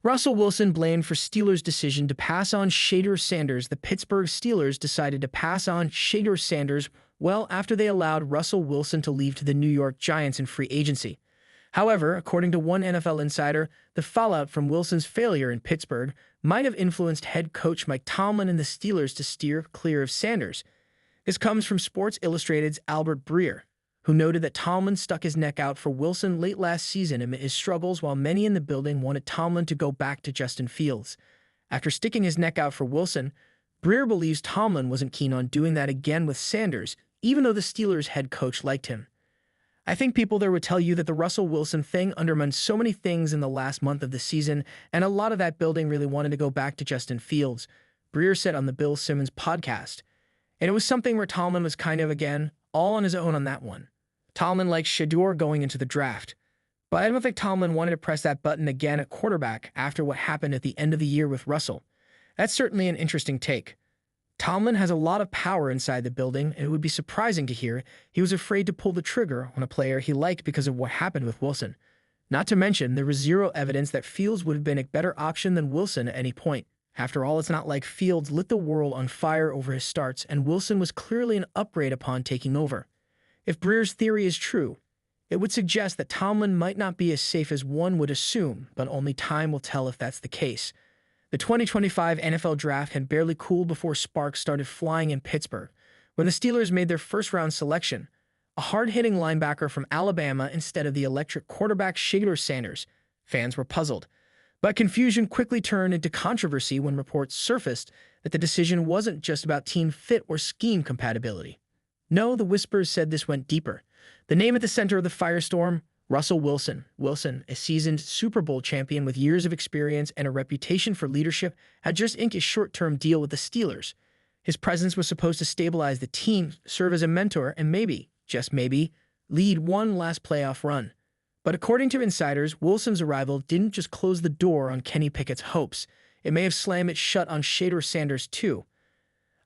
Russell Wilson blamed for Steelers' decision to pass on Shedeur Sanders. The Pittsburgh Steelers decided to pass on Shedeur Sanders well after they allowed Russell Wilson to leave to the New York Giants in free agency. However, according to one NFL insider, the fallout from Wilson's failure in Pittsburgh might have influenced head coach Mike Tomlin and the Steelers to steer clear of Sanders. This comes from Sports Illustrated's Albert Breer, who noted that Tomlin stuck his neck out for Wilson late last season amid his struggles, while many in the building wanted Tomlin to go back to Justin Fields. After sticking his neck out for Wilson, Breer believes Tomlin wasn't keen on doing that again with Sanders, even though the Steelers' head coach liked him. I think people there would tell you that the Russell Wilson thing undermined so many things in the last month of the season, and a lot of that building really wanted to go back to Justin Fields, Breer said on the Bill Simmons podcast. And it was something where Tomlin was kind of, again, all on his own on that one. Tomlin likes Shedeur going into the draft, but I don't think Tomlin wanted to press that button again at quarterback after what happened at the end of the year with Russell. That's certainly an interesting take. Tomlin has a lot of power inside the building, and it would be surprising to hear he was afraid to pull the trigger on a player he liked because of what happened with Wilson. Not to mention, there was zero evidence that Fields would have been a better option than Wilson at any point. After all, it's not like Fields lit the world on fire over his starts, and Wilson was clearly an upgrade upon taking over. If Breer's theory is true, it would suggest that Tomlin might not be as safe as one would assume, but only time will tell if that's the case. The 2025 NFL Draft had barely cooled before sparks started flying in Pittsburgh, when the Steelers made their first-round selection, a hard-hitting linebacker from Alabama instead of the electric quarterback Shedeur Sanders. Fans were puzzled, but confusion quickly turned into controversy when reports surfaced that the decision wasn't just about team fit or scheme compatibility. No, the whispers said this went deeper. The name at the center of the firestorm: Russell Wilson. Wilson, a seasoned Super Bowl champion with years of experience and a reputation for leadership, had just inked a short-term deal with the Steelers. His presence was supposed to stabilize the team, serve as a mentor, and maybe, just maybe, lead one last playoff run. But according to insiders, Wilson's arrival didn't just close the door on Kenny Pickett's hopes. It may have slammed it shut on Shedeur Sanders too.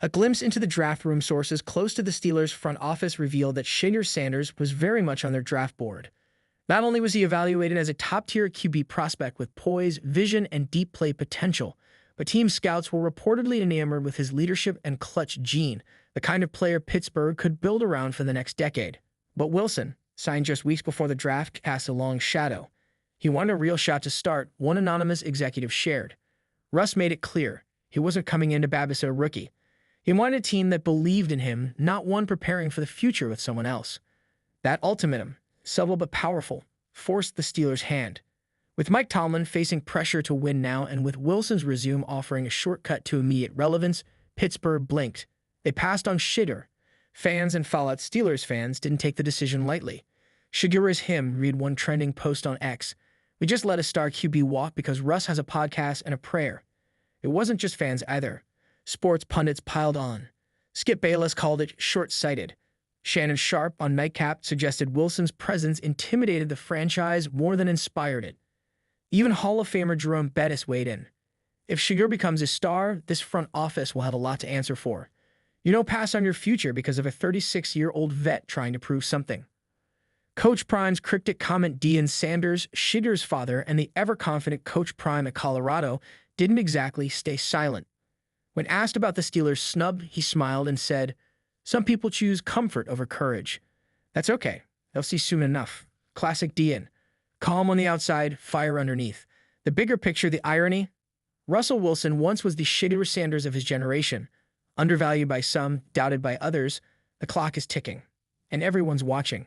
A glimpse into the draft room sources close to the Steelers' front office revealed that Shedeur Sanders was very much on their draft board. Not only was he evaluated as a top-tier QB prospect with poise, vision, and deep play potential, but team scouts were reportedly enamored with his leadership and clutch gene, the kind of player Pittsburgh could build around for the next decade. But Wilson, signed just weeks before the draft, cast a long shadow. He wanted a real shot to start, one anonymous executive shared. Russ made it clear he wasn't coming in to babysit a rookie. He wanted a team that believed in him, not one preparing for the future with someone else. That ultimatum, subtle but powerful, forced the Steelers' hand. With Mike Tomlin facing pressure to win now, and with Wilson's resume offering a shortcut to immediate relevance, Pittsburgh blinked. They passed on Shedeur. Fans and Fallout Steelers fans didn't take the decision lightly. Shedeur is him, read one trending post on X. We just let a star QB walk because Russ has a podcast and a prayer. It wasn't just fans either. Sports pundits piled on. Skip Bayless called it short-sighted. Shannon Sharpe on Nightcap suggested Wilson's presence intimidated the franchise more than inspired it. Even Hall of Famer Jerome Bettis weighed in. If Shedeur becomes a star, this front office will have a lot to answer for. You don't pass on your future because of a 36-year-old vet trying to prove something. Coach Prime's cryptic comment: Deion Sanders, Shedeur's father, and the ever-confident Coach Prime at Colorado didn't exactly stay silent. When asked about the Steelers' snub, he smiled and said, "Some people choose comfort over courage. That's okay. They'll see soon enough." Classic Deion. Calm on the outside, fire underneath. The bigger picture, the irony? Russell Wilson once was the Shedeur Sanders of his generation. Undervalued by some, doubted by others, the clock is ticking, and everyone's watching.